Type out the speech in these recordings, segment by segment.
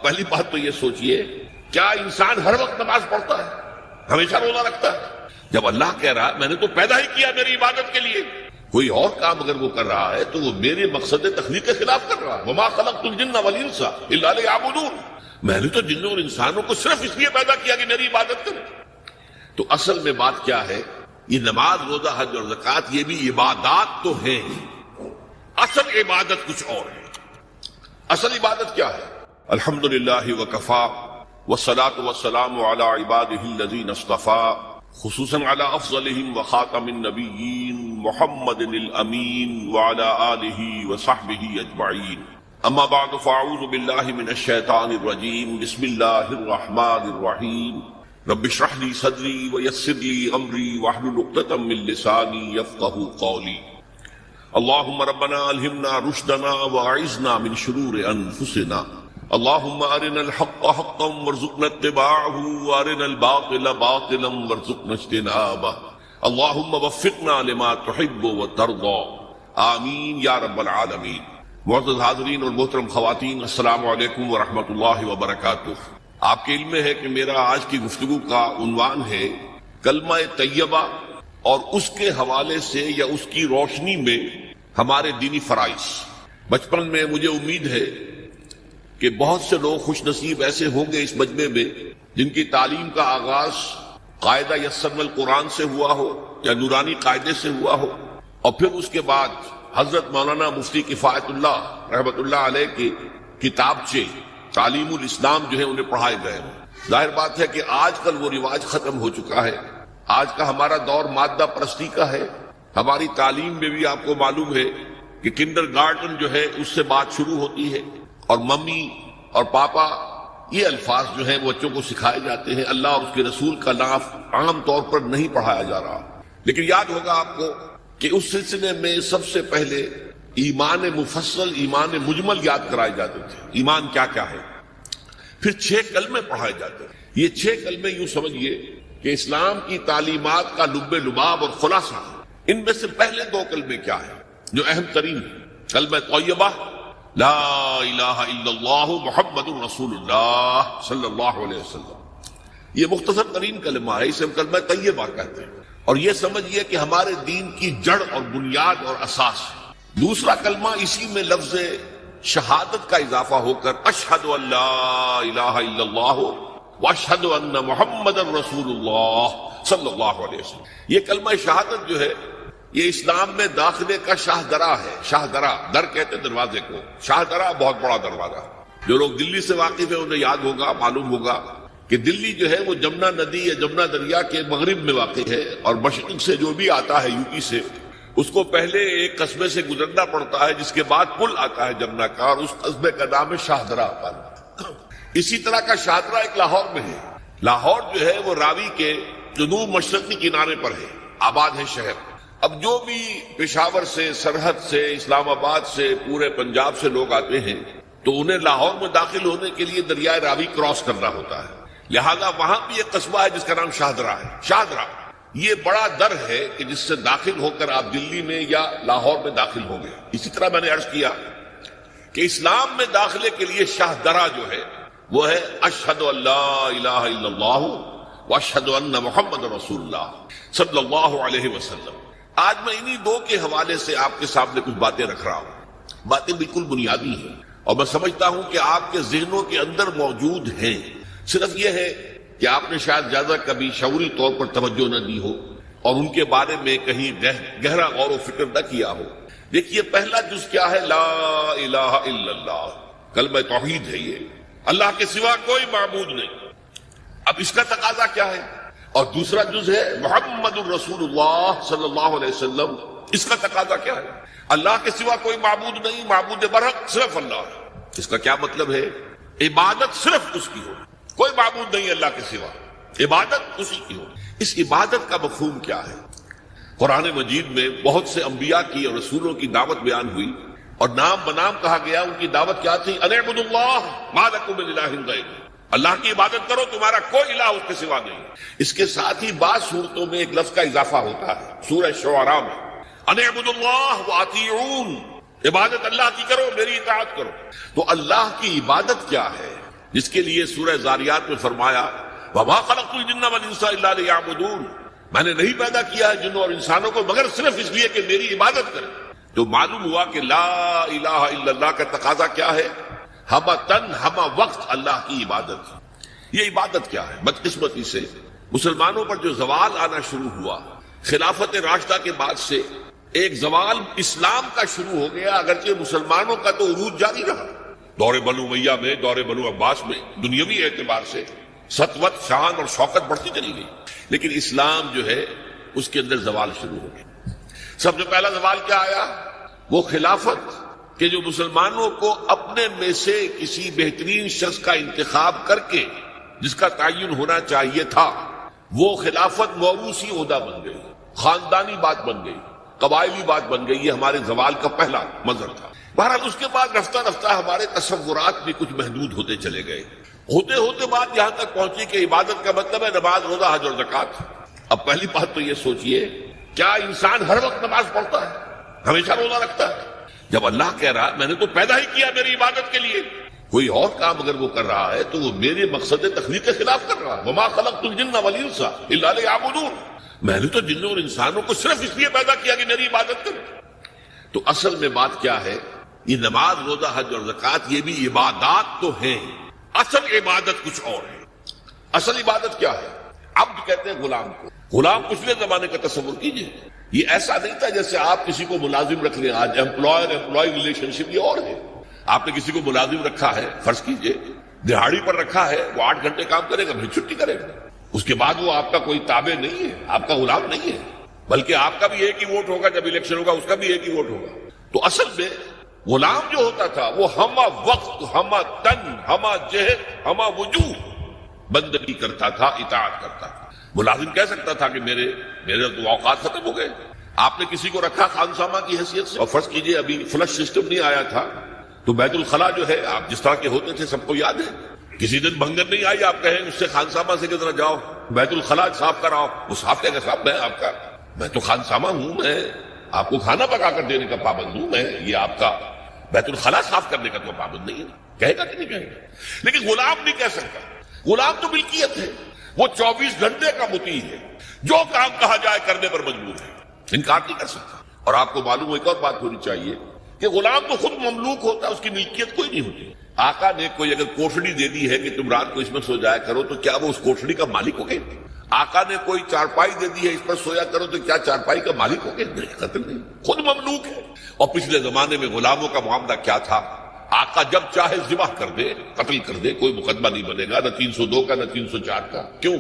پہلی بات تو یہ سوچئے، کیا انسان ہر وقت نماز پڑھتا ہے؟ ہمیشہ روزہ رکھتا ہے؟ جب اللہ کہہ رہا ہے میں نے تو پیدا ہی کیا میری عبادت کے لیے، کوئی اور کام اگر وہ کر رہا ہے تو وہ میرے مقصد تخلیق کے خلاف کر رہا ہے۔ وما خلقت الجن والانس الا لیعبدون، میں نے تو جنوں اور انسانوں کو صرف اس لیے پیدا کیا کہ میری عبادت کریں۔ تو اصل میں بات کیا ہے؟ یہ نماز، روزہ، حج اور زکوٰۃ یہ بھی عبادات تو ہیں، اصل عبادت کچھ اور ہے۔ اصل عبادت کیا ہے؟ الحمدللہ وکفا والصلاۃ والسلام علی عبادہ الذین اصطفیٰ، خصوصاً علی افضلہم وخاتم النبیین محمد الامین وعلی آلہ وصحبہ اجمعین، اما بعد فاعوذ باللہ من الشیطان الرجیم، بسم اللہ الرحمن الرحیم، رب اشرح لی صدری ویسر لی امری واحلل عقدۃ من لسانی یفقہوا قولی۔ اللہم ربنا الہمنا رشدنا واعذنا من شرور انفسنا، اللہم ارنا الحق حقا وارزقنا اتباعہ وارنا الباطل باطلا وارزقنا اجتنابہ، اللہم وفقنا لما تحب وترضى، آمین یا رب العالمین۔ معزز حاضرین اور محترم خواتین، السلام علیکم ورحمۃ اللہ وبرکاتہ۔ آپ کے علم میں ہے کہ میرا آج کی گفتگو کا عنوان ہے کلمہ طیبہ اور اس کے حوالے سے یا اس کی روشنی میں ہمارے دینی فرائض۔ بچپن میں مجھے امید ہے کہ بہت سے لوگ خوش نصیب ایسے ہوں گے اس مجمع میں جن کی تعلیم کا آغاز قاعدہ یسرنا القرآن سے ہوا ہو یا نورانی قاعدے سے ہوا ہو، اور پھر اس کے بعد حضرت مولانا مفتی کفایت اللہ رحمۃ اللہ علیہ کے کتابچے تعلیم الاسلام جو ہے انہیں پڑھائے گئے ہوں۔ ظاہر بات ہے کہ آج کل وہ رواج ختم ہو چکا ہے، آج کا ہمارا دور مادہ پرستی کا ہے۔ ہماری تعلیم میں بھی آپ کو معلوم ہے کہ کنڈر گارڈن جو ہے اس سے بات شروع ہوتی ہے، اور ممی اور پاپا یہ الفاظ جو ہیں وہ بچوں کو سکھائے جاتے ہیں، اللہ اور اس کے رسول کا نام عام طور پر نہیں پڑھایا جا رہا۔ لیکن یاد ہوگا آپ کو کہ اس سلسلے میں سب سے پہلے ایمان مفصل، ایمان مجمل یاد کرائے جاتے تھے، ایمان کیا کیا ہے، پھر 6 کلمے پڑھائے جاتے تھے۔ یہ 6 کلمے یوں سمجھیے کہ اسلام کی تعلیمات کا لب لباب اور خلاصہ۔ ان میں سے پہلے 2 کلمے کیا ہیں جو اہم ترین ہیں؟ کلمہ طیبہ لا الہ الا اللہ محمد رسول اللہ صلی اللہ علیہ وسلم، یہ مختصر ترین کلمہ ہے، اسے ہم کلمہ طیبہ کہتے ہیں، اور یہ سمجھیے کہ ہمارے دین کی جڑ اور بنیاد اور اساس ہے۔ دوسرا کلمہ اسی میں لفظ شہادت کا اضافہ ہو کر اشہد ان لا الہ الا اللہ واشہد ان محمد رسول اللہ صلی اللہ علیہ وسلم۔ یہ کلمہ شہادت جو ہے یہ اسلام میں داخلے کا شاہ درا ہے۔ شاہ درا، در کہتے ہیں دروازے کو، شاہ درا بہت بڑا دروازہ۔ جو لوگ دلی سے واقف ہیں انہیں یاد ہوگا، معلوم ہوگا کہ دلی جو ہے وہ جمنا ندی یا جمنا دریا کے مغرب میں واقع ہے، اور مشرق سے جو بھی آتا ہے یو پی سے، اس کو پہلے ایک قصبے سے گزرنا پڑتا ہے، جس کے بعد پل آتا ہے جمنا کا، اور اس قصبے کا نام ہے شاہ درا۔ اسی طرح کا شاہ درا ایک لاہور میں ہے۔ لاہور جو ہے وہ راوی کے جنوب مشرقی کنارے پر ہے، آباد ہے شہر۔ اب جو بھی پشاور سے، سرحد سے، اسلام آباد سے، پورے پنجاب سے لوگ آتے ہیں تو انہیں لاہور میں داخل ہونے کے لیے دریائے راوی کراس کرنا ہوتا ہے، لہذا وہاں بھی ایک قصبہ ہے جس کا نام شاہ درا ہے۔ شاہ درا یہ بڑا در ہے کہ جس سے داخل ہو کر آپ دلی میں یا لاہور میں داخل ہوں گے۔ اسی طرح میں نے عرض کیا کہ اسلام میں داخلے کے لیے شاہ درا جو ہے وہ ہے اشہد ان لا الہ الا اللہ واشہد ان محمد رسول اللہ صلی اللہ علیہ وسلم۔ آج میں انہی 2 کے حوالے سے آپ کے سامنے کچھ باتیں رکھ رہا ہوں، باتیں بالکل بنیادی ہیں، اور میں سمجھتا ہوں کہ آپ کے ذہنوں کے اندر موجود ہیں، صرف یہ ہے کہ آپ نے شاید زیادہ کبھی شعوری طور پر توجہ نہ دی ہو اور ان کے بارے میں کہیں گہرا غور و فکر نہ کیا ہو۔ دیکھیے پہلا جز کیا ہے؟ لا الہ الا اللہ، کلمہ توحید ہے یہ، اللہ کے سوا کوئی معبود نہیں۔ اب اس کا تقاضا کیا ہے؟ اور دوسرا جز ہے محمد الرسول اللہ صلی اللہ علیہ وسلم، اس کا تقاضا کیا ہے؟ اللہ کے سوا کوئی معبود نہیں، معبود برحق صرف اللہ ہے۔ اس کا کیا مطلب ہے؟ عبادت صرف اس کی ہو، کوئی معبود نہیں اللہ کے سوا، عبادت اسی کی ہو۔ اس عبادت کا مفہوم کیا ہے؟ قرآن مجید میں بہت سے انبیاء کی اور رسولوں کی دعوت بیان ہوئی، اور نام بنام کہا گیا۔ ان کی دعوت کیا تھی؟ ان اعبدوا اللہ ما لکم من الہ غیرہ، اللہ کی عبادت کرو، تمہارا کوئی الہ اس کے سوا نہیں۔ اس کے ساتھ ہی بعض صورتوں میں ایک لفظ کا اضافہ ہوتا ہے، سورہ شعراء میں ان اعبدوا اللہ واطیعون، عبادت اللہ کی کرو، میری اطاعت کرو۔ تو اللہ کی عبادت کیا ہے؟ جس کے لیے سورہ زاریات میں فرمایا وَمَا خَلَقْتُ الْجِنَّ وَالْإِنسَ إِلَّا لِيَعْبُدُونِ، میں نے نہیں پیدا کیا ہے جنوں اور انسانوں کو مگر صرف اس لیے کہ میری عبادت کریں۔ تو معلوم ہوا کہ لا الہ الا اللہ کا تقاضا کیا ہے؟ ہمہ تن ہمہ وقت اللہ کی عبادت۔ یہ عبادت کیا ہے؟ بدقسمتی سے مسلمانوں پر جو زوال آنا شروع ہوا خلافت راشدہ کے بعد سے، ایک زوال اسلام کا شروع ہو گیا، اگرچہ مسلمانوں کا تو عروج جاری رہا۔ دور بنو امیہ میں، دور بنو عباس میں دنیاوی اعتبار سے سطوت، شان اور شوکت بڑھتی چلی گئی، لیکن اسلام جو ہے اس کے اندر زوال شروع ہو گیا۔ سب سے پہلا زوال کیا آیا؟ وہ خلافت کہ جو مسلمانوں کو اپنے میں سے کسی بہترین شخص کا انتخاب کر کے جس کا تعین ہونا چاہیے تھا، وہ خلافت موروثی عہدہ بن گئی، خاندانی بات بن گئی، قبائلی بات بن گئی۔ یہ ہمارے زوال کا پہلا منظر تھا۔ بہرحال اس کے بعد رفتہ رفتہ ہمارے تصورات بھی کچھ محدود ہوتے چلے گئے، ہوتے ہوتے بات یہاں تک پہنچی کہ عبادت کا مطلب ہے نماز، روزہ، حج اور زکوٰۃ۔ اب پہلی بات تو یہ سوچئے، کیا انسان ہر وقت نماز پڑھتا ہے، ہمیشہ روزہ رکھتا ہے؟ جب اللہ کہہ رہا ہے میں نے تو پیدا ہی کیا میری عبادت کے لیے، کوئی اور کام اگر وہ کر رہا ہے تو وہ میرے مقصد تخلیق کے خلاف کر رہا ہے۔ وَمَا خَلَقْتُ الْجِنَّ وَالْإِنسَ إِلَّا لِيَعْبُدُونِ، میں نے تو جنوں اور انسانوں کو صرف اس لیے پیدا کیا کہ میری عبادت کریں۔ تو اصل میں بات کیا ہے؟ یہ نماز، روزہ، حج اور زکوٰۃ یہ بھی عبادات تو ہیں، اصل عبادت کچھ اور ہے۔ اصل عبادت کیا ہے؟ عبد کہتے ہیں غلام کو۔ غلام پچھلے زمانے کا تصور کیجئے، یہ ایسا نہیں تھا جیسے آپ کسی کو ملازم رکھ لیں۔ آج امپلائی ریلیشن شپ یہ اور ہے۔ آپ نے کسی کو ملازم رکھا ہے، فرض کیجئے دہاڑی پر رکھا ہے، وہ 8 گھنٹے کام کرے گا، پھر چھٹی کرے گا، اس کے بعد وہ آپ کا کوئی تابع نہیں ہے، آپ کا غلام نہیں ہے، بلکہ آپ کا بھی ایک ہی ووٹ ہوگا، جب الیکشن ہوگا اس کا بھی ایک ہی ووٹ ہوگا۔ تو اصل میں غلام جو ہوتا تھا وہ ہمہ وقت، ہمہ تن، ہمہ جہد، ہمہ وجوہ بندگی کرتا تھا، اطاعت کرتا تھا۔ ملازم کہہ سکتا تھا کہ میرے تو اوقات ختم ہو گئے۔ آپ نے کسی کو رکھا خانسامہ کی حیثیت سے، اور فرض کیجئے ابھی فلش سسٹم نہیں آیا تھا تو بیت الخلاء جو ہے آپ جس طرح کے ہوتے تھے سب کو یاد ہے، کسی دن بھنگر نہیں آئی، آپ کہیں اس سے خانسامہ سے کس طرح جاؤ بیت الخلاء صاف کراؤ، وہ صاف کہے گا صاحب میں تو خانسامہ ہوں، میں آپ کو کھانا پکا کر دینے کا پابند ہوں، میں یہ آپ کا بیت الخلاء صاف کرنے کا تو پابند نہیں ہے۔ کہے گا کہ نہیں کہے گا؟ لیکن غلام نہیں کہہ سکتا۔ غلام تو ملکیت ہے، وہ 24 گھنٹے کا مطیع ہے، جو کام کہا جائے کرنے پر مجبور ہے، انکار نہیں کر سکتا۔ اور آپ کو معلوم ہو ایک اور بات ہونی چاہیے کہ غلام تو خود مملوک ہوتا ہے، اس کی ملکیت کوئی نہیں ہوتی۔ آقا نے کوئی اگر کوٹھڑی دے دی ہے کہ تم رات کو اس میں سو جایا کرو تو کیا وہ اس کوٹھڑی کا مالک ہو گئے؟ آقا نے کوئی چارپائی دے دی ہے اس پر سویا کرو تو کیا چارپائی کا مالک ہو گئے؟ نہیں، قتل نہیں، خود مملوک ہے۔ اور پچھلے زمانے میں غلاموں کا معاملہ کیا تھا؟ آقا جب چاہے ذبح کر دے، قتل کر دے، کوئی مقدمہ نہیں بنے گا، نہ 302 کا نہ 304 کا۔ کیوں؟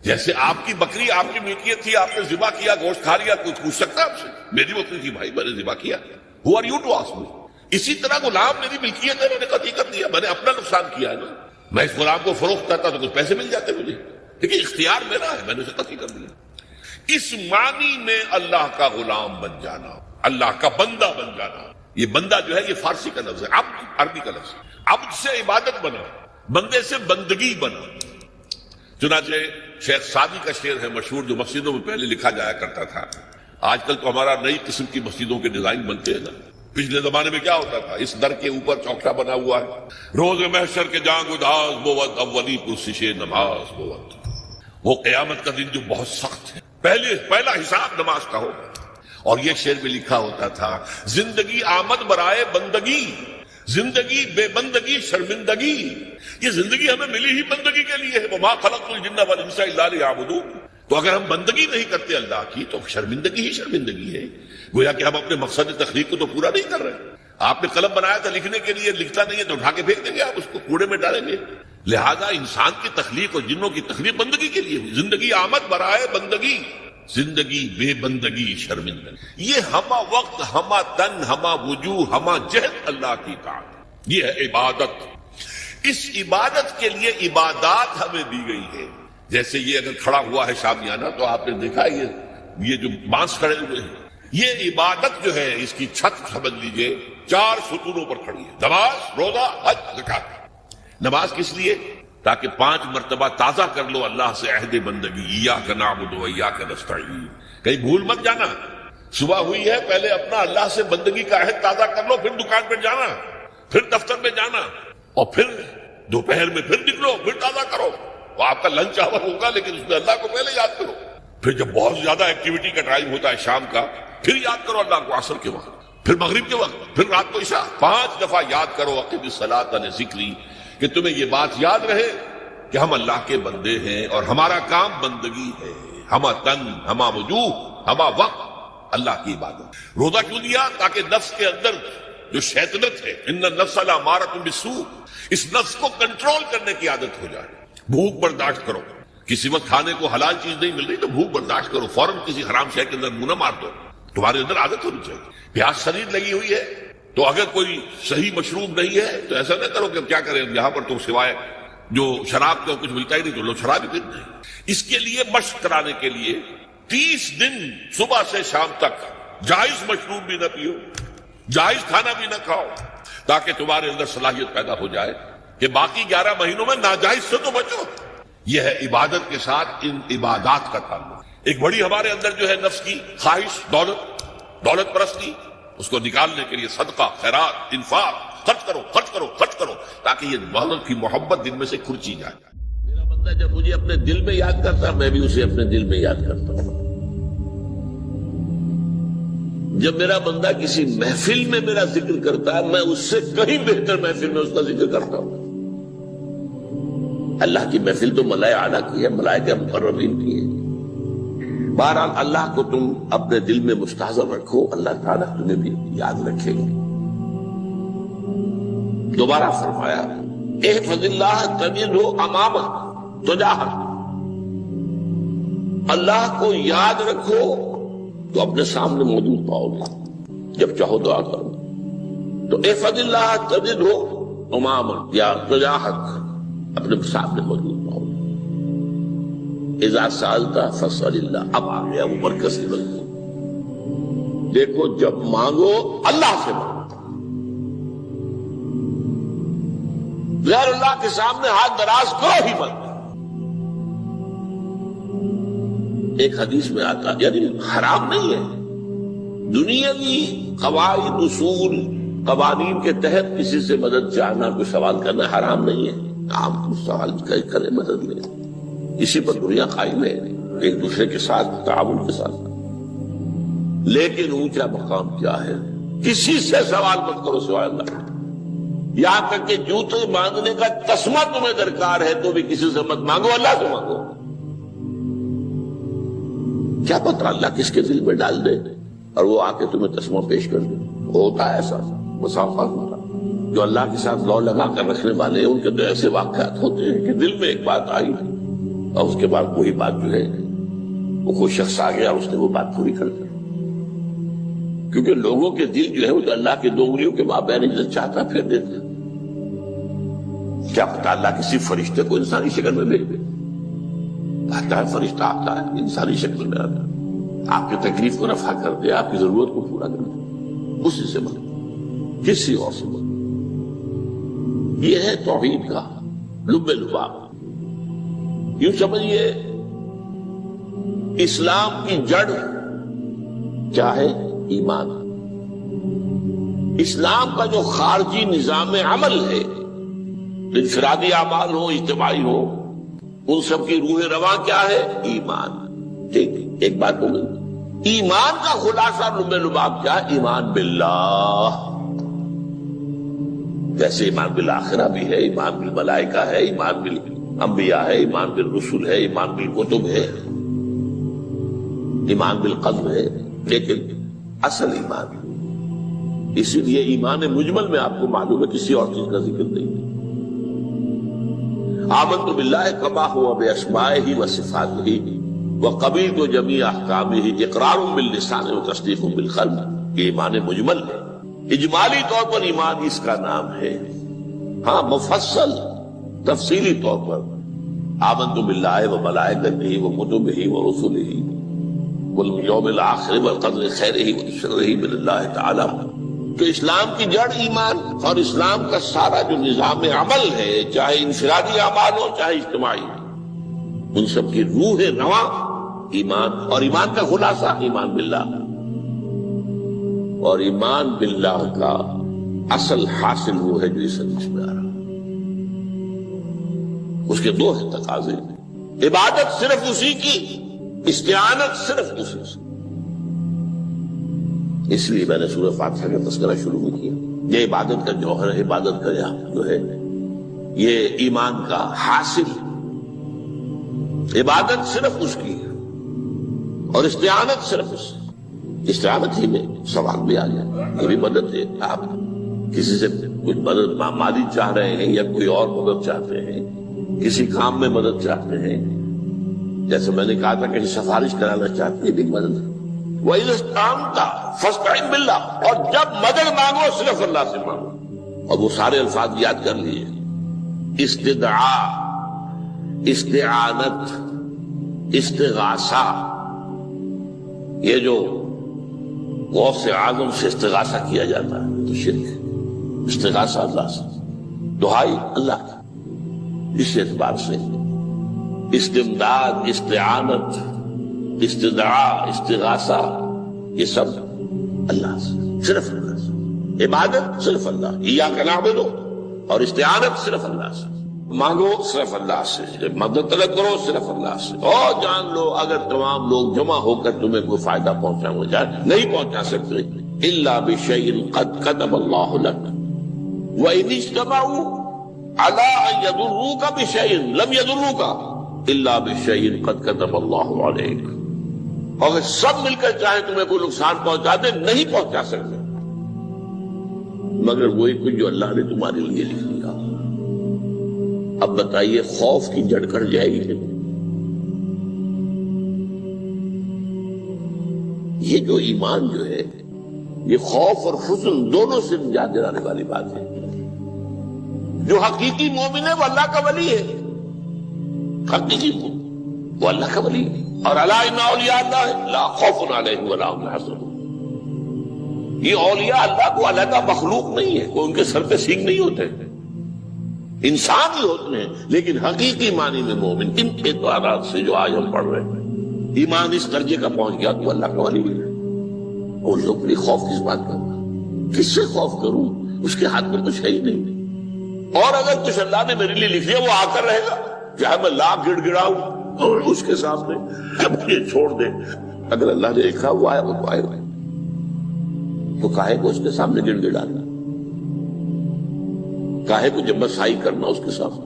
جیسے آپ کی بکری آپ کی ملکیت تھی، آپ نے ذبح کیا، گوشت کھا لیا، کوئی پوچھ سکتا ہے آپ سے؟ میری بکری تھی بھائی، میں نے ذبح کیا، Who are you to ask me؟ اسی طرح غلام میری ملکیت ہے، میں نے قتل کر دیا، میں نے اپنا نقصان کیا ہے نا۔ میں اس غلام کو فروخت کرتا تو کچھ پیسے مل جاتے مجھے، لیکن اختیار میرا ہے، میں نے اسے قتل کر دیا۔ اس معنی میں اللہ کا غلام بن جانا، اللہ کا بندہ بن جانا، یہ بندہ جو ہے یہ فارسی کا لفظ ہے، عبد عربی کا لفظ ہے۔ عبد سے عبادت بنا، بندے سے بندگی بنا۔ چنانچہ شیخ سعدی کا شعر ہے مشہور، جو مسجدوں میں پہلے لکھا جایا کرتا تھا۔ آج کل تو ہمارا نئی قسم کی مسجدوں کے ڈیزائن بنتے ہیں نا، پچھلے زمانے میں کیا ہوتا تھا؟ اس در کے اوپر چوکٹا بنا ہوا ہے، روز محشر کے جانگ اداس بود، اولی پرسش نماز بود۔ وہ قیامت کا دن جو بہت سخت ہے، پہلا حساب نماز کا ہوگا۔ اور یہ شعر میں لکھا ہوتا تھا، زندگی آمد برائے بندگی، زندگی بے بندگی شرمندگی۔ یہ زندگی ہمیں ملی ہی بندگی کے لیے ہے، وما خلقت الجن والانس الا لیعبدون۔ تو اگر ہم بندگی نہیں کرتے اللہ کی تو شرمندگی ہی شرمندگی ہے، گویا کہ ہم اپنے مقصد تخلیق کو تو پورا نہیں کر رہے۔ آپ نے قلم بنایا تھا لکھنے کے لیے، لکھتا نہیں ہے تو اٹھا کے پھینک دیں گے، آپ اس کو کوڑے میں ڈالیں گے۔ لہذا انسان کی تخلیق اور جنوں کی تخلیق بندگی کے لیے ہوئی۔ زندگی آمد برائے بندگی، زندگی بے بندگی شرمندگی۔ یہ ہمہ وقت، ہمہ تن، ہمہ وجوہ، ہمہ جہد اللہ کی اطاعت، یہ ہے عبادت۔ اس عبادت کے لیے عبادات ہمیں دی گئی ہے۔ جیسے یہ اگر کھڑا ہوا ہے شامیانہ تو آپ نے دیکھا یہ جو بانس کھڑے ہوئے ہیں، یہ عبادت جو ہے اس کی چھت سمجھ لیجئے 4 ستونوں پر کھڑی ہے، نماز، روزہ، حج، زکوٰۃ۔ نماز کس لیے؟ تاکہ 5 مرتبہ تازہ کر لو اللہ سے عہد بندگی، ایاک نعبد و ایاک نستعین۔ کہیں بھول مت جانا، صبح ہوئی ہے پہلے اپنا اللہ سے بندگی کا عہد تازہ کر لو، پھر دکان پہ جانا، پھر دفتر میں جانا، اور پھر دوپہر میں پھر نکلو، پھر تازہ کرو. وہ آپ کا لنچ آور ہوگا لیکن اس میں اللہ کو پہلے یاد کرو. پھر جب بہت زیادہ ایکٹیویٹی کا ٹائم ہوتا ہے شام کا، پھر یاد کرو اللہ کو عصر کے وقت، پھر مغرب کے وقت، پھر رات کو عشاء. 5 دفعہ یاد کرو اقم الصلاۃ لذکری، کہ تمہیں یہ بات یاد رہے کہ ہم اللہ کے بندے ہیں اور ہمارا کام بندگی ہے. ہما تن، ہما وجوہ، ہما وقت اللہ کی عبادت. روزہ کیوں دیا؟ تاکہ نفس کے اندر جو شیطنت ہے، ان النفس لامارۃ بالسوء، اس نفس کو کنٹرول کرنے کی عادت ہو جائے. بھوک برداشت کرو. کسی وقت کھانے کو حلال چیز نہیں مل رہی تو بھوک برداشت کرو، فوراً کسی حرام شے کے اندر منہ نہ مار دو. تمہارے اندر عادت ہونی چاہیے. پیاس شدید لگی ہوئی ہے تو اگر کوئی صحیح مشروب نہیں ہے تو ایسا نہ کرو کہ کیا کریں یہاں پر تو سوائے جو شراب کا کچھ ملتا ہی نہیں تو لوگ شراب ہی پیتے ہیں. اس کے لیے مشق کرانے کے لیے 30 دن صبح سے شام تک جائز مشروب بھی نہ پیو، جائز کھانا بھی نہ کھاؤ، تاکہ تمہارے اندر صلاحیت پیدا ہو جائے کہ باقی 11 مہینوں میں ناجائز سے تو بچو. یہ ہے عبادت کے ساتھ ان عبادات کا تعلق. ایک بڑی ہمارے اندر جو ہے نفس کی خواہش، دولت پرستی، اس کو نکالنے کے لیے صدقہ، خیرات، انفاق، خرچ کرو خرچ کرو خرچ کرو، تاکہ یہ دولت کی محبت دل میں سے کھرچی جائے. میرا بندہ جب مجھے اپنے دل میں یاد کرتا میں بھی اسے اپنے دل میں یاد کرتا ہوں. جب میرا بندہ کسی محفل میں میرا ذکر کرتا ہے میں اس سے کہیں بہتر محفل میں اس کا ذکر کرتا ہوں. اللہ کی محفل تو ملائے اعلیٰ کی ہے، ملائکہ مقربین کی ہے. بہرحال اللہ کو تم اپنے دل میں مستحضر رکھو، اللہ تعالیٰ تمہیں بھی یاد رکھے گا. دوبارہ فرمایا احفظ اللہ تجدہ امامک تجاہک، اللہ کو یاد رکھو تو اپنے سامنے موجود پاؤ گے. جب چاہو دعا کرو تو احفظ اللہ تجدہ امامک یا تجاہک، اپنے سامنے موجود پاؤ گے. اذا سألت فاسأل اللہ، اب آ گیا وہ مرکزی مضمون. دیکھو جب مانگو اللہ سے مانگو، غیر اللہ کے سامنے ہاتھ دراز کرو ہی مت. ایک حدیث میں آتا یعنی حرام نہیں ہے، دنیاوی قواعد اصول قوانین کے تحت کسی سے مدد چاہنا، کوئی سوال کرنا حرام نہیں ہے. آپ کو سوال کریں، مدد لیں، اسی پر دنیا قائم ہے، ایک دوسرے کے ساتھ تعاون کے ساتھ. لیکن اونچا مقام کیا ہے؟ کسی سے سوال مت کرو سوائے اللہ. یہاں تک کہ جوتے باندھنے کا تسمہ تمہیں درکار ہے تو بھی کسی سے مت مانگو، اللہ سے مانگو. کیا پتہ اللہ کس کے دل میں ڈال دے اور وہ آ کے تمہیں تسمہ پیش کر دے. ہوتا ہے ایسا مسافات ہوتا. جو اللہ کے ساتھ لو لگا کر رکھنے والے ہیں ان کے تو ایسے واقعات ہوتے ہیں کہ دل میں ایک بات آئی اور اس کے بعد وہی بات جو ہے وہ کوئی شخص آ گیا اس نے وہ بات پوری کر دی. کیونکہ لوگوں کے دل جو ہے وہ تو اللہ کے 2 انگلیوں کے مابین جو چاہتا پھر دیتا. کیا پتہ اللہ کسی فرشتے کو انسانی شکل میں بھیج دے. آتا ہے فرشتہ، آتا ہے انسانی شکل میں، آتا ہے آپ کی تکلیف کو رفع کر دے، آپ کی ضرورت کو پورا کر دے. اسی سے مدد، کسی اور سے مدد. یہ ہے توحید کا لب لباب. یوں سمجھیے اسلام کی جڑ کیا ہے؟ ایمان. اسلام کا جو خارجی نظام عمل ہے، انفرادی اعمال ہو اجتماعی ہو، ان سب کی روح رواں کیا ہے؟ ایمان. ٹھیک، ایک بات ہو گئی. ایمان کا خلاصہ لب لباب کیا ہے؟ ایمان باللہ. جیسے ایمان بالآخرہ بھی ہے، ایمان بالملائکہ ہے، ایمان بالانبیاء ہے، ایمان بالرسل ہے، ایمان بالکتب ہے، ایمان بالقلب ہے. لیکن اصل ایمان، اسی لیے ایمان مجمل میں آپ کو معلوم ہے کسی اور چیز کا ذکر نہیں. آمنت باللہ کما ہوا باسمائہ وصفاتہ وقبلت جمیع احکامہ اقرار باللسان وتصدیق بالقلب. یہ ایمان مجمل ہے. اجمالی طور پر ایمان اس کا نام ہے. ہاں مفصل تفصیلی طور پر آمنت باللہ وملائکتہ وکتبہ ورسلہ والیوم الآخر والقدر خیرہ وشرہ من اللہ تعالی. تو اسلام کی جڑ ایمان، اور اسلام کا سارا جو نظام عمل ہے، چاہے انفرادی اعمال ہو چاہے اجتماعی، ان سب کی روح رواں ایمان. اور ایمان کا خلاصہ ایمان باللہ. اور ایمان باللہ کا اصل حاصل وہ ہے جو اس حدیث میں آ رہا. اس کے دو ہیں تقاضے، عبادت صرف اسی کی، استعانت صرف اسی سے۔ اس لیے میں نے سورہ فاتحہ کا تذکرہ شروع میں کیا۔ یہ عبادت کا جوہر ہے، عبادت کا جو ہے یہ ایمان کا حاصل، عبادت صرف اس کی ہے اور استعانت صرف اس سے۔ استعانت ہی میں سوال بھی آ گیا، یہ بھی مدد ہے۔ آپ کسی سے کچھ مدد مالی چاہ رہے ہیں یا کوئی اور مدد چاہتے ہیں، کسی کام میں مدد چاہتے ہیں، جیسے میں نے کہا تھا کہ سفارش کرانا چاہتے ہیں، بھی مدد ہے۔ وَإِذَا اسْتَعَنْتَ فَاسْتَعِنْ بِاللَّهِ، اور جب مدد مانگو صرف اللہ سے مانگو۔ اور وہ سارے الفاظ یاد کر لیے، استدعاء، استعانت، استغاثہ۔ یہ جو غوث اعظم سے استغاثہ کیا جاتا ہے تو شرک ہے، استغاثہ اللہ سے، دعائی اللہ کی۔ اس اعتبار سے استمداد، استعانت، استدعاء، استغاثہ، یہ سب اللہ سے، صرف اللہ سے۔ عبادت صرف اللہ، ایاک نعبد، اور استعانت صرف اللہ سے، مانگو صرف اللہ سے، مدد طلب کرو صرف اللہ سے۔ اور جان لو اگر تمام لوگ جمع ہو کر تمہیں کوئی فائدہ پہنچانا چاہے نہیں پہنچا سکتے، الا بشیء قد کتب اللہ لک وان اجتمعوا علی ان یضروک بشیء لم یضروک الا بشیء قد کتب اللہ علیک۔ اگر سب مل کر چاہیں تمہیں کوئی نقصان پہنچا دے نہیں پہنچا سکتے مگر وہی کچھ جو اللہ نے تمہارے لیے لکھ دیا۔ اب بتائیے خوف کی جڑ کٹ جائے گی کہ نہیں؟ یہ جو ایمان جو ہے یہ خوف اور حزن دونوں سے نجات دلانے والی بات ہے۔ جو حقیقی مومن ہے وہ اللہ کا ولی ہے، حقیقی مومن وہ اللہ کا ولی ہے۔ اور الا ان اولیاء اللہ لا خوف علیہم ولا هم يحزنون، یہ اولیاء اللہ کو علیحدہ مخلوق نہیں ہے، کوئی ان کے سر پہ سینگ نہیں ہوتے، انسان ہی ہوتے ہیں، لیکن حقیقی معنی میں مومن۔ ان اعتبارات سے جو آج ہم پڑھ رہے ہیں ایمان اس درجے کا پہنچ گیا تو اللہ کا ولی ہے۔ ان لوگ کے خوف کس بات کا، کس سے خوف کروں؟ اس کے ہاتھ میں کچھ ہے ہی نہیں، اور اگر کچھ اللہ نے میرے لیے لکھ لیا وہ آ کر رہے گا، چاہے میں لاکھ گڑ گڑاؤں اور اس کے سامنے اب یہ چھوڑ دے، اگر اللہ نے لکھا وہ آیا وہ تو آئے گا، تو کاہے کو اس کے سامنے گڑ گڑانا، کاہے کو جبسائی کرنا اس کے سامنے؟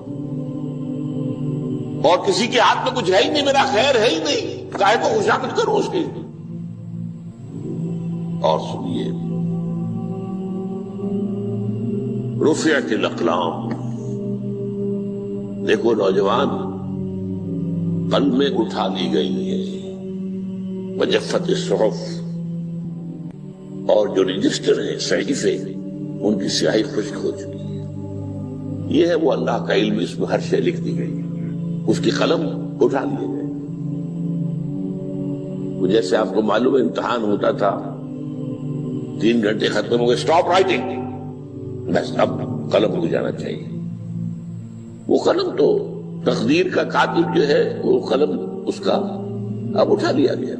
اور کسی کے ہاتھ میں کچھ ہے ہی نہیں، میرا خیر ہے ہی نہیں، کاہے کو خوشامد کرو اس کی؟ اور سنیے، رفعت الاقلام، دیکھو نوجوان، قلم میں اٹھا لی گئی ہے، وجفت الصحف، اور جو رجسٹر ہیں صحیفے ان کی سیاہی خشک ہو چکی ہے۔ یہ ہے وہ اللہ کا علم، اس میں ہر شے لکھ دی گئی، اس کی قلم اٹھا لیے گئے۔ جیسے آپ کو معلوم ہے امتحان ہوتا تھا، 3 گھنٹے ختم ہو گئے، اسٹاپ رائٹنگ، بس اب قلم رک جانا چاہیے۔ وہ قلم تو تقدیر کا کاتب جو ہے وہ قلم اس کا اب اٹھا لیا گیا،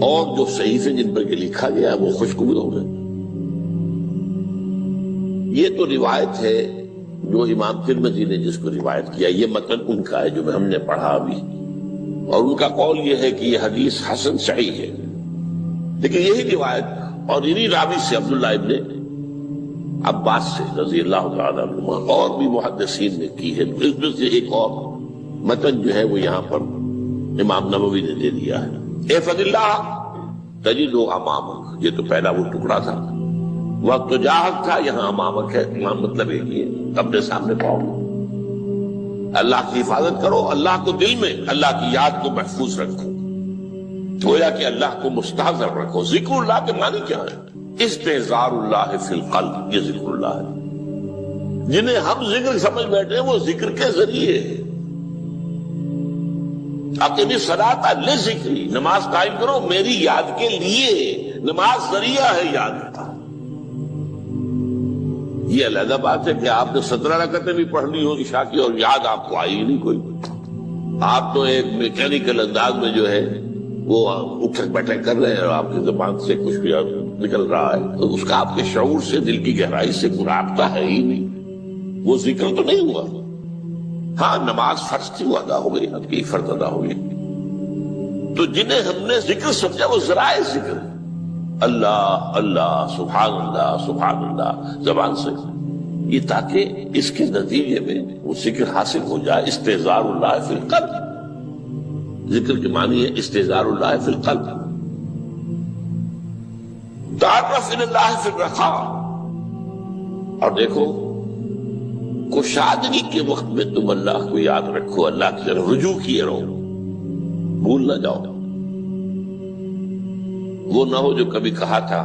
اور جو صحیفے جن پر لکھا گیا وہ خشک ہو گئے۔ یہ تو روایت ہے جو امام ترمذی نے جس کو روایت کیا، یہ متن ان کا ہے جو ہم نے پڑھا ابھی، اور ان کا قول یہ ہے کہ یہ حدیث حسن صحیح ہے، لیکن یہی روایت اور انہی راوی سے عبداللہ ابن عباس سے رضی اللہ تعالیٰ عنہما اور بھی محدثین نے کی ہے۔ اس میں سے ایک اور متن جو ہے وہ یہاں پر امام نووی نے دے دیا ہے، احفظ اللہ تجدہ امامک، یہ تو پہلا وہ ٹکڑا تھا، وقت تو جاہک تھا، یہاں امامک ہے، امام مطلب ایک ہی ہے، اپنے سامنے پاؤ۔ اللہ کی حفاظت کرو، اللہ کو دل میں، اللہ کی یاد کو محفوظ رکھو، گویا کہ اللہ کو مستحضر رکھو۔ ذکر اللہ کے معنی کیا ہے؟ استحضار اللہ فی القلب، یہ ذکر اللہ ہے۔ جنہیں ہم ذکر سمجھ بیٹھے ہیں وہ ذکر کے ذریعے اقیم الصلاۃ لذکری، نماز قائم کرو میری یاد کے لیے، نماز ذریعہ ہے یاد کا۔ یہ علیحدہ بات ہے کہ آپ نے 17 رکعتیں بھی پڑھنی ہو عشاء کی اور یاد آپ کو آئی ہی نہیں کوئی، آپ تو ایک میکینیکل انداز میں جو ہے وہ اٹھک بیٹھک کر رہے ہیں اور آپ کی زبان سے کچھ بھی نکل رہا ہے، تو اس کا آپ کے شعور سے، دل کی گہرائی سے کوئی رابطہ ہے ہی نہیں، وہ ذکر تو نہیں ہوا۔ ہاں نماز فرض تھی وہ ادا ہو گئی، اب کی فرض ادا ہو گئی. تو جنہیں ہم نے ذکر سمجھا وہ ذرائع ذکر، اللہ اللہ سبحان اللہ زبان سے، یہ تاکہ اس کے نتیجے میں وہ ذکر حاصل ہو جائے. استحضار اللہ فی القلب، ذکر کے معنی ہے استحضار اللہ فی القلب. تعرف الی اللہ فی الرخاء، اور دیکھو کشادگی کے وقت میں تم اللہ کو یاد رکھو، اللہ کی طرف رجوع کیے رہو، بھول نہ جاؤ. وہ نہ ہو جو کبھی کہا تھا،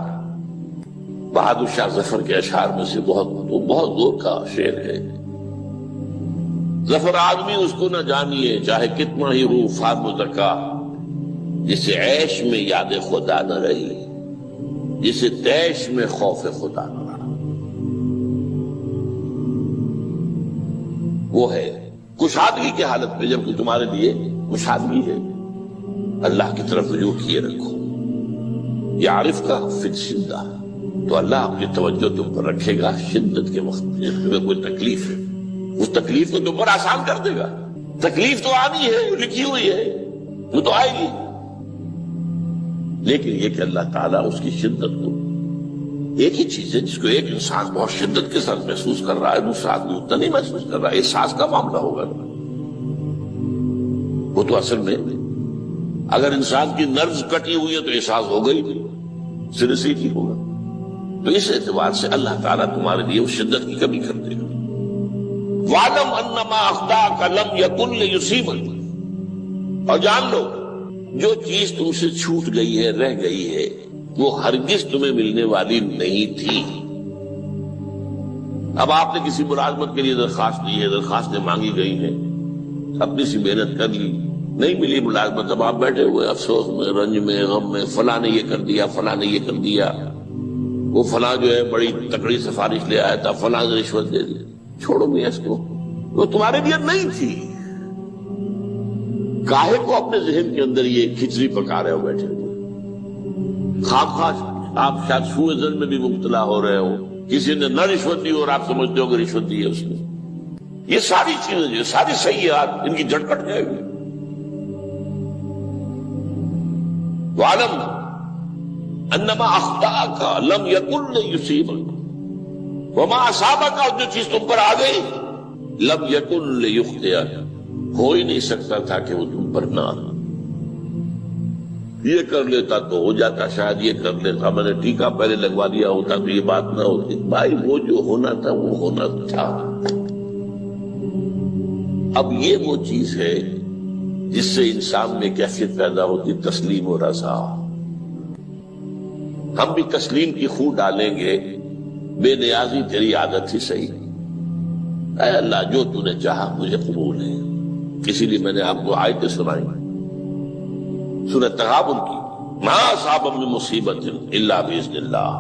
بہادر شاہ ظفر کے اشعار میں سے بہت زور کا شعر ہے، ظفر آدمی اس کو نہ جانیے چاہے کتنا ہی روفان مزکا، جسے عیش میں یاد خدا نہ رہی، جسے تیش میں خوف خدا نہ رہا. وہ ہے کشادگی کی حالت میں، جب کہ تمہارے لیے کشادگی ہے، اللہ کی طرف رجوع کیے رکھو. یعرف کا فی الشدہ، تو اللہ اپنی توجہ تم پر رکھے گا شدت کے وقت میں. تمہیں کوئی تکلیف ہے، اس تکلیف کو تم پر آسان کر دے گا. تکلیف تو آنی ہے، لکھی ہوئی ہے، وہ تو آئے گی، لیکن یہ کہ اللہ تعالیٰ اس کی شدت کو، ایک ہی چیز ہے جس کو ایک انسان بہت شدت کے ساتھ محسوس کر رہا ہے، دوسرا آدمی اتنا نہیں محسوس کر رہا ہے. احساس کا معاملہ ہوگا. وہ تو اصل میں اگر انسان کی نرز کٹی ہوئی ہے تو احساس ہوگا ہی نہیں، سرے سے ہی ہوگا. تو اس اعتبار سے اللہ تعالیٰ تمہارے لیے اس شدت کی کمی کر دے گا. وَاعْلَمْ أَنَّمَا أَخْطَأَكَ لَمْ يَكُنْ لِيُصِيبَكَ، اور جان لو جو چیز تم سے چھوٹ گئی ہے، رہ گئی ہے، وہ ہرگز تمہیں ملنے والی نہیں تھی. اب آپ نے کسی ملازمت کے لیے درخواست دی ہے، درخواستیں مانگی گئی ہیں، اپنی سی محنت کر لی، نہیں ملی ملازمت. اب آپ بیٹھے ہوئے افسوس میں، رنج میں، غم میں، فلاں نے یہ کر دیا، فلاں نے یہ کر دیا، وہ فلاں جو ہے بڑی تکڑی سفارش لے آیا تھا، فلاں نے رشوت دے دی. چھوڑو میاں اس کو، وہ تمہارے لیے نہیں تھی. کاہے کو اپنے ذہن کے اندر یہ کھچڑی پکا رہے ہو بیٹھے ہوئے؟ خواہ آپ شاید سوء ظن میں بھی مبتلا ہو رہے ہو، کسی نے نہ رشوت دی اور آپ سمجھتے ہو کہ رشوت دی ہے اس نے. یہ ساری چیزیں جو ساری سیئات، ان کی جڑ کٹ جائے گی. وَعْلَمْ أَنَّمَا أَخْطَأَكَ لَمْ يَكُنْ لِيُصِيبَكَ وَمَا أَصَابَكَ، اور جو چیز تم پر آ گئی، لَمْ يَكُنْ لِيُخْطِئَكَ، ہو ہی نہیں سکتا تھا کہ وہ تم پر نہ آنا. یہ کر لیتا تو ہو جاتا، شاید یہ کر لیتا، میں نے ٹیکا پہلے لگوا دیا ہوتا تو یہ بات نہ ہوتی. بھائی وہ جو ہونا تھا وہ ہونا تھا. اب یہ وہ چیز ہے جس سے انسان میں کیفیت پیدا ہوتی، تسلیم و رضا. ہم بھی تسلیم کی خو ڈالیں گے، بے نیازی تیری عادت ہی صحیح. اے اللہ جو تو نے چاہا مجھے قبول ہے. اسی لیے میں نے آپ کو آیتیں سنائی سورہ تغابن کی، ما اصاب من مصیبت الا باذن اللہ،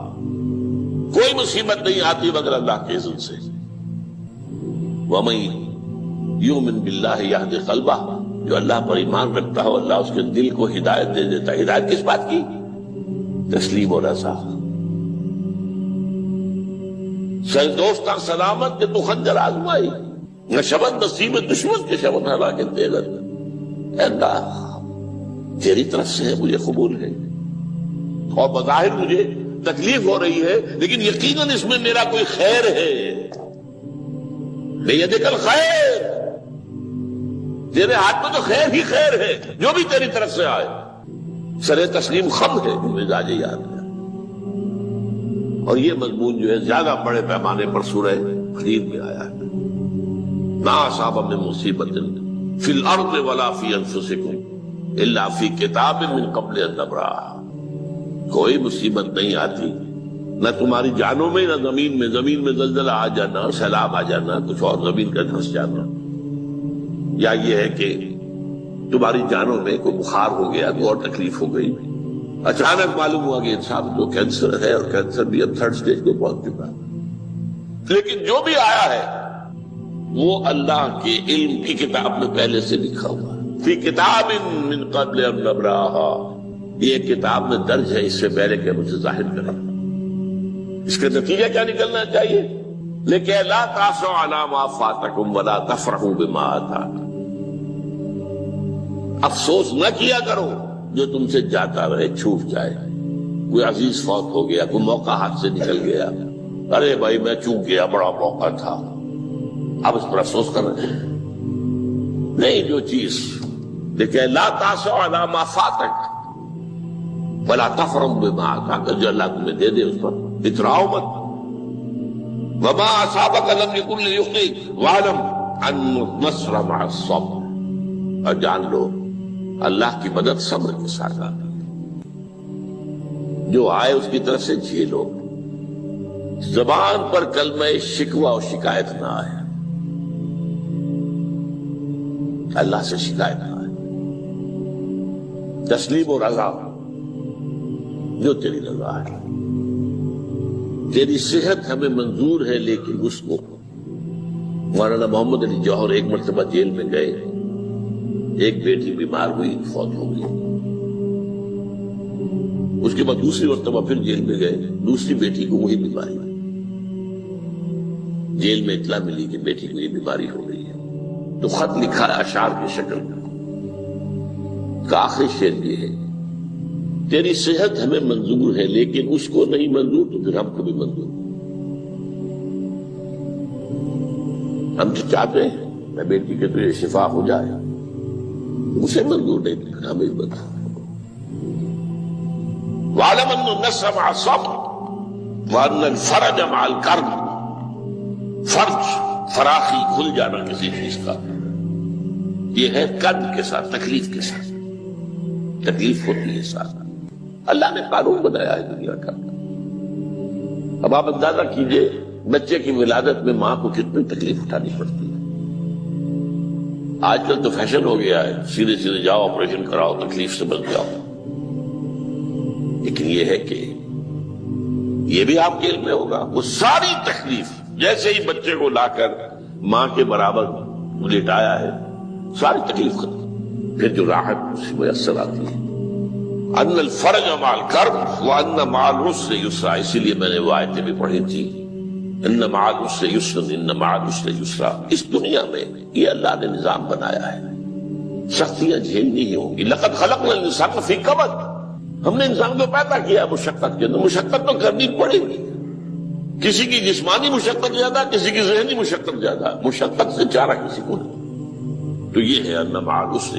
کوئی مصیبت نہیں آتی مگر اللہ کے اذن سے. ومن یؤمن باللہ یہد قلبہ، جو اللہ پر ایمان رکھتا ہو اللہ اس کے دل کو ہدایت دے دیتا ہے. ہدایت کس بات کی؟ تسلیم و رضا. دوستان سلامت کے تو خنجر آزمائی، نہ شبن نصیب دشمن کے شبن ہلا کے تیغت. اے اللہ تیری طرف سے ہے، مجھے قبول ہے، اور بظاہر مجھے تکلیف ہو رہی ہے لیکن یقیناً اس میں میرا کوئی خیر ہے. بیدک الخیر، تیرے ہاتھ میں تو خیر ہی خیر ہے، جو بھی تیری طرف سے آئے. سر تسلیم خم ہے مزاج یاد ہے. اور یہ مضمون جو ہے زیادہ بڑے پیمانے پر سورہ حدید میں آیا ہے. ما اصاب من مصیبت فی الارض ولا فی انفسکم الا فی کتاب من قبل ان نبرأها، کوئی مصیبت نہیں آتی نہ تمہاری جانوں میں نہ زمین میں. زمین میں زلزلہ آ جانا، سیلاب آ جانا، کچھ اور زمین کا دھنس جانا، یا یہ ہے کہ تمہاری جانوں میں کوئی بخار ہو گیا تو اور تکلیف ہو گئی، اچانک معلوم ہوا کہ انسان کو کینسر ہے اور کینسر بھی اب 3rd سٹیج کو پہنچ چکا ہے. لیکن جو بھی آیا ہے وہ اللہ کے علم کی کتاب میں پہلے سے لکھا ہوا ہے. فی کتاب من قبل ان نبرأها، یہ کتاب میں درج ہے اس سے پہلے کہ ہم اسے ظاہر کریں. اس کا نتیجہ کیا نکلنا چاہیے؟ لیکن لا تاسوا علی ما فاتکم ولا تفرحوا بما آتاکم، افسوس نہ کیا کرو جو تم سے جاتا رہے، چھوٹ جائے، کوئی عزیز فوت ہو گیا، کوئی موقع ہاتھ سے نکل گیا، ارے بھائی میں چوک گیا، بڑا موقع تھا، اب اس پر افسوس کر رہے ہیں؟ نہیں، جو چیز دیکھیں لا تاسوا علی ما فاتک ولا تفرحوا بما آتاک، جو اللہ تمہیں دے دے اس پر اتراؤ مت، وما اصابک لم یکن لیخطئک واعلم ان النصر مع الصبر، اور جان لو اللہ کی مدد صبر کے ساتھ آتی ہے، جو آئے اس کی طرف سے جھیلو، زبان پر کلمہ شکوہ اور شکایت نہ آئے، اللہ سے شکایت نہ آئے، تسلیم و رضا، جو تیری رضا ہے، تیری صحت ہمیں منظور ہے، لیکن اس کو مولانا محمد علی جوہر ایک مرتبہ جیل میں گئے، ایک بیٹی بیمار ہوئی، فوت ہو گئی، اس کے بعد دوسری مرتبہ پھر جیل میں گئے، دوسری بیٹی کو وہی بیماری ہوئی، جیل میں اطلاع ملی کہ بیٹی کو یہ بیماری ہو گئی ہے، تو خط لکھا ہے اشعار کی شکل میں، کا آخری شعر یہ ہے، تیری صحت ہمیں منظور ہے لیکن اس کو نہیں منظور تو پھر ہم کو بھی منظور، ہم تو چاہتے ہیں میں بیٹی کے تجھے شفا ہو جائے، اسے منظور نہیں، لیکن ہمیں بھی منظور۔ وَاعْلَمْ أَنَّ النَّصْرَ مَعَ الصَّبْرِ وَأَنَّ الْفَرَجَ مَعَ الْكَرْبِ، فرج، فراخی، کھل جانا کسی چیز کا، یہ ہے کرب کے ساتھ، تکلیف کے ساتھ، تکلیف ہوتی ہے ساتھ، اللہ نے قانون بنایا ہے دنیا کا۔ اب آپ اندازہ کیجئے بچے کی ولادت میں ماں کو کتنی تکلیف اٹھانی پڑتی ہے۔ آج کل تو فیشن ہو گیا ہے، سیدھے سیدھے جاؤ، آپریشن کراؤ، تکلیف سے بچ جاؤ، لیکن یہ ہے کہ یہ بھی آپ کے علم میں ہوگا، وہ ساری تکلیف جیسے ہی بچے کو لا کر ماں کے برابر لٹایا ہے، ساری تکلیف ختم، پھر جو راحت اس سے میسر آتی ہے۔ ان الفرج مع الکرب وان مع العسر یسرا، اسی لیے میں نے وہ آیتیں بھی پڑھی تھی، ان مع العسر یسرا ان مع العسر یسرا، اس دنیا میں یہ اللہ نے نظام بنایا ہے، سختیاں جھیلنی ہی ہوں گی، لقد خلقنا الانسان فی کبد، ہم نے انسان کو پیدا کیا مشقت کے اندر، مشقت تو کرنی پڑے گی، کسی کی جسمانی مشقت زیادہ، کسی کی ذہنی مشقت زیادہ، مشقت سے چارہ کسی کو نہیں، تو یہ ہے ان مع العسر